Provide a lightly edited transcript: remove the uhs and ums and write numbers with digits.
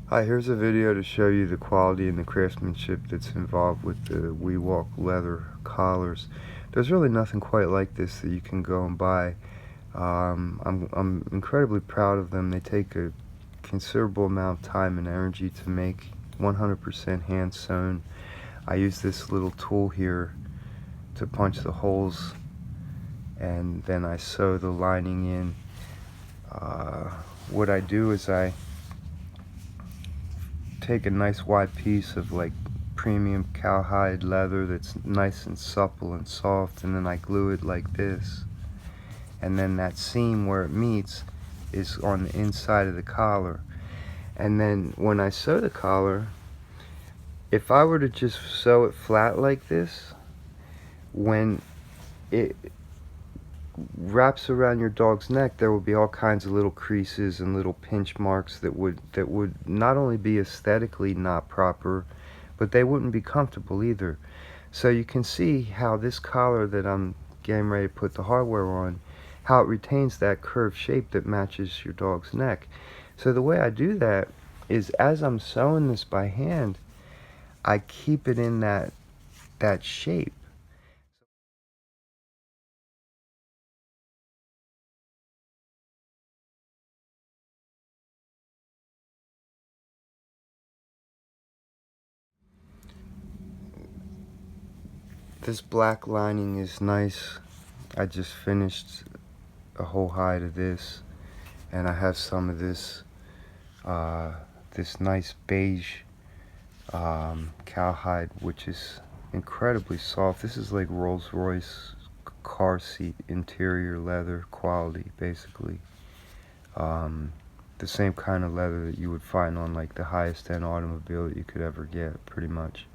Hi, here's a video to show you the quality and the craftsmanship that's involved with the OuiWalk leather collars. There's really nothing quite like this that you can go and buy. I'm incredibly proud of them. They take a considerable amount of time and energy to make, 100% hand sewn. I use this little tool here to punch the holes, and then I sew the lining in. What I do is I take a nice wide piece of like premium cowhide leather that's nice and supple and soft, and then I glue it like this, and then that seam where it meets is on the inside of the collar. And then when I sew the collar, if I were to just sew it flat like this, when it wraps around your dog's neck, there will be all kinds of little creases and little pinch marks that would not only be aesthetically not proper, but they wouldn't be comfortable either. So you can see how this collar that I'm getting ready to put the hardware on, how it retains that curved shape that matches your dog's neck. So the way I do that is, as I'm sewing this by hand, I keep it in that shape. This black lining is nice. I just finished a whole hide of this, and I have some of this this nice beige cowhide, which is incredibly soft. This is like Rolls-Royce car seat interior leather quality, basically. The same kind of leather that you would find on like the highest end automobile that you could ever get, pretty much.